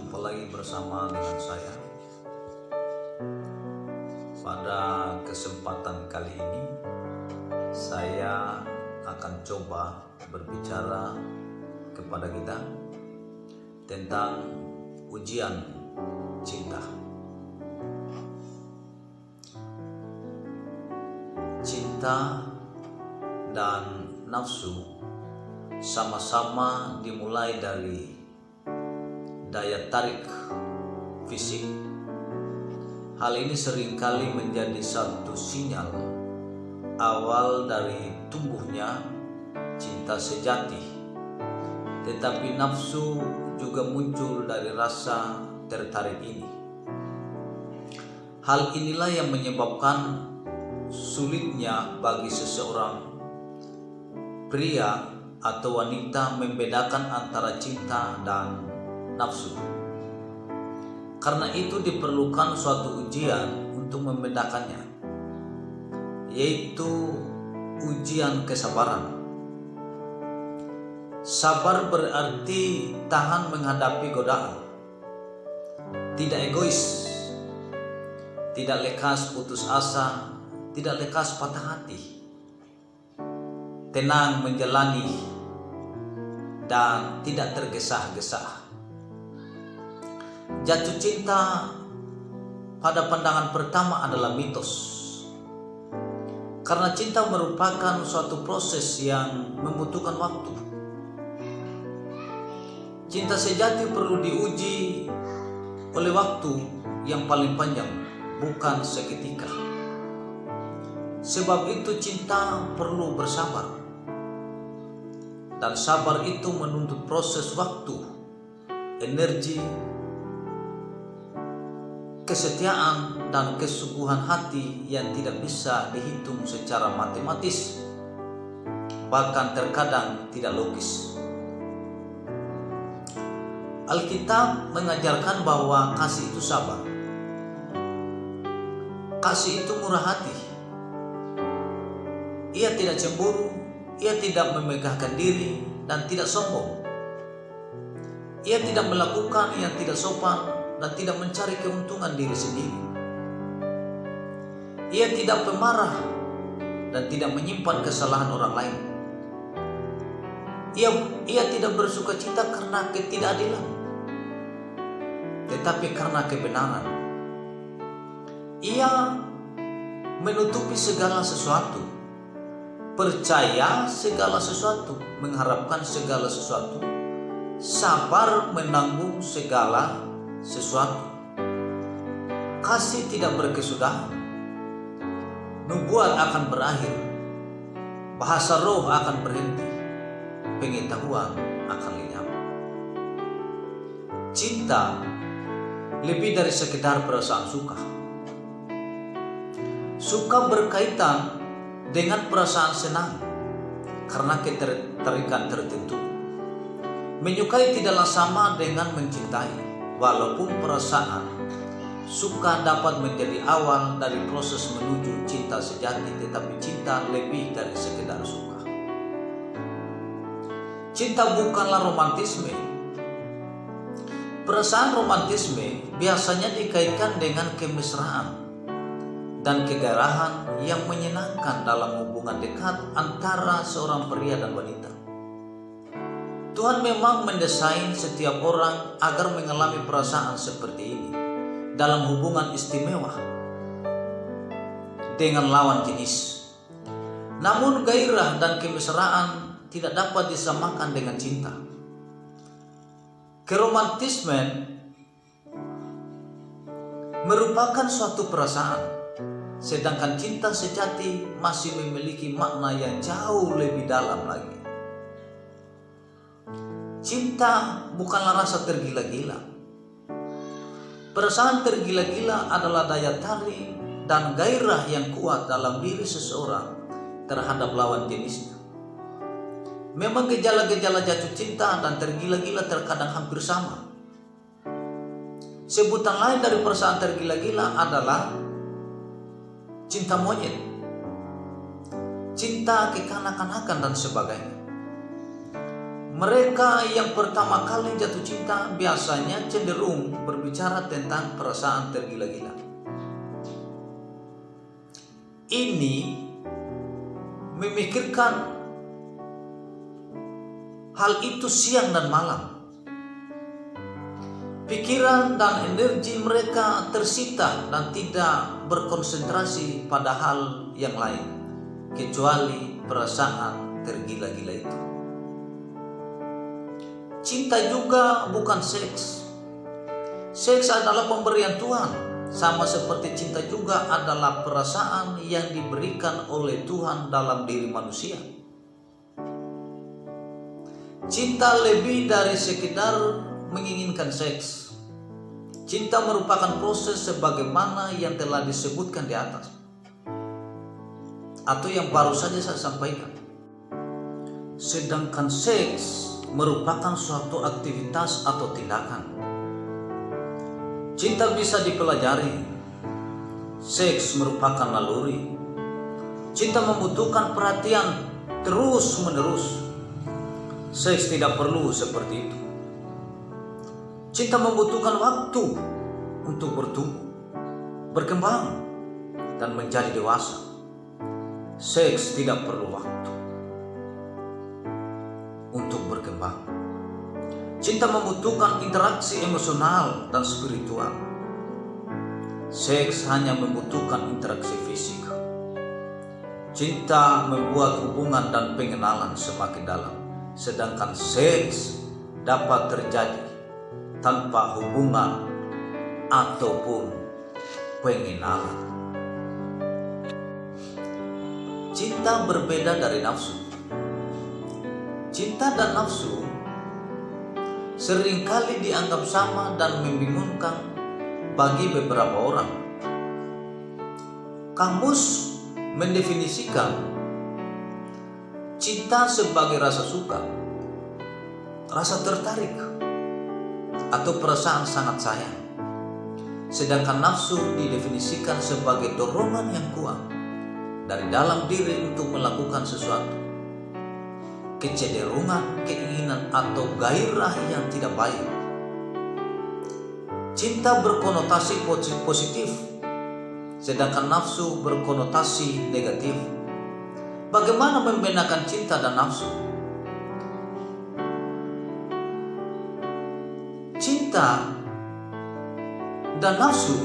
Jumpa lagi bersama dengan saya. Pada kesempatan kali ini saya akan coba berbicara kepada kita tentang ujian cinta. Cinta dan nafsu sama-sama dimulai dari daya tarik fisik. Hal ini seringkali menjadi satu sinyal awal dari tumbuhnya cinta sejati. Tetapi nafsu juga muncul dari rasa tertarik ini. Hal inilah yang menyebabkan sulitnya bagi seseorang pria atau wanita membedakan antara cinta dan nafsu. Karena itu diperlukan suatu ujian untuk membedakannya, yaitu ujian kesabaran. Sabar berarti tahan menghadapi godaan, tidak egois, tidak lekas putus asa, tidak lekas patah hati, tenang menjalani dan tidak tergesa-gesa. Jatuh cinta pada pandangan pertama adalah mitos, karena cinta merupakan suatu proses yang membutuhkan waktu. Cinta sejati perlu diuji oleh waktu yang paling panjang, bukan seketika. Sebab itu cinta perlu bersabar, dan sabar itu menuntut proses waktu, energi, kesetiaan, dan kesungguhan hati yang tidak bisa dihitung secara matematis, bahkan terkadang tidak logis. Alkitab mengajarkan bahwa kasih itu sabar, kasih itu murah hati. Ia tidak cemburu, ia tidak memegahkan diri, dan tidak sombong. Ia tidak melakukan yang tidak sopan dan tidak mencari keuntungan diri sendiri. Ia tidak pemarah dan tidak menyimpan kesalahan orang lain. Ia tidak bersuka cita karena ketidakadilan, tetapi karena kebenaran. Ia menutupi segala sesuatu, percaya segala sesuatu, mengharapkan segala sesuatu, sabar menanggung segala sesuatu. Kasih tidak berkesudahan. Nubuat akan berakhir, bahasa roh akan berhenti, pengetahuan akan lenyap. Cinta lebih dari sekedar perasaan suka. Suka berkaitan dengan perasaan senang karena ketertarikan tertentu. Menyukai tidaklah sama dengan mencintai. Walaupun perasaan suka dapat menjadi awal dari proses menuju cinta sejati, tetapi cinta lebih dari sekedar suka. Cinta bukanlah romantisme. Perasaan romantisme biasanya dikaitkan dengan kemesraan dan kegairahan yang menyenangkan dalam hubungan dekat antara seorang pria dan wanita. Tuhan memang mendesain setiap orang agar mengalami perasaan seperti ini dalam hubungan istimewa dengan lawan jenis. Namun gairah dan kemesraan tidak dapat disamakan dengan cinta. Keromantismen merupakan suatu perasaan, sedangkan cinta sejati masih memiliki makna yang jauh lebih dalam lagi. Cinta bukanlah rasa tergila-gila. Perasaan tergila-gila adalah daya tarik dan gairah yang kuat dalam diri seseorang terhadap lawan jenisnya. Memang gejala-gejala jatuh cinta dan tergila-gila terkadang hampir sama. Sebutan lain dari perasaan tergila-gila adalah cinta monyet, cinta kekanak-kanakan, dan sebagainya. Mereka yang pertama kali jatuh cinta biasanya cenderung berbicara tentang perasaan tergila-gila. Ini memikirkan hal itu siang dan malam. Pikiran dan energi mereka tersita dan tidak berkonsentrasi pada hal yang lain kecuali perasaan tergila-gila itu. Cinta juga bukan seks. Seks adalah pemberian Tuhan, sama seperti cinta juga adalah perasaan yang diberikan oleh Tuhan dalam diri manusia. Cinta lebih dari sekedar menginginkan seks. Cinta merupakan proses sebagaimana yang telah disebutkan di atas, atau yang baru saja saya sampaikan. Sedangkan seks merupakan suatu aktivitas atau tindakan. Cinta bisa dipelajari. Seks merupakan naluri. Cinta membutuhkan perhatian terus-menerus. Seks tidak perlu seperti itu. Cinta membutuhkan waktu untuk bertumbuh, berkembang, dan menjadi dewasa. Seks tidak perlu waktu untuk berkembang. Cinta membutuhkan interaksi emosional dan spiritual. Seks hanya membutuhkan interaksi fisik. Cinta membuat hubungan dan pengenalan semakin dalam, sedangkan seks dapat terjadi tanpa hubungan ataupun pengenalan. Cinta berbeda dari nafsu. Cinta dan nafsu seringkali dianggap sama dan membingungkan bagi beberapa orang. Kamus mendefinisikan cinta sebagai rasa suka, rasa tertarik, atau perasaan sangat sayang. Sedangkan nafsu didefinisikan sebagai dorongan yang kuat dari dalam diri untuk melakukan sesuatu, kecenderungan, keinginan, atau gairah yang tidak baik. Cinta berkonotasi positif, sedangkan nafsu berkonotasi negatif. Bagaimana membedakan cinta dan nafsu? Cinta dan nafsu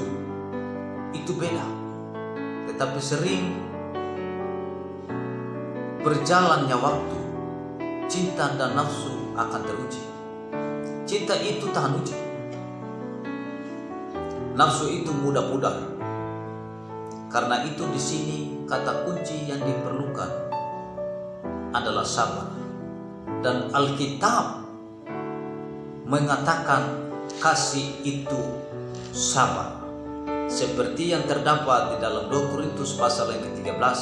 itu beda, tetapi sering berjalannya waktu, cinta dan nafsu akan teruji. Cinta itu tahan uji. Nafsu itu mudah pudar. Karena itu di sini kata kunci yang diperlukan adalah sabar. Dan Alkitab mengatakan kasih itu sabar. Seperti yang terdapat di dalam 2 Korintus pasal yang ke-13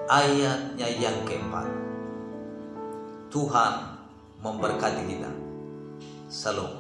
ayatnya yang keempat. Tuhan memberkati kita. Salam.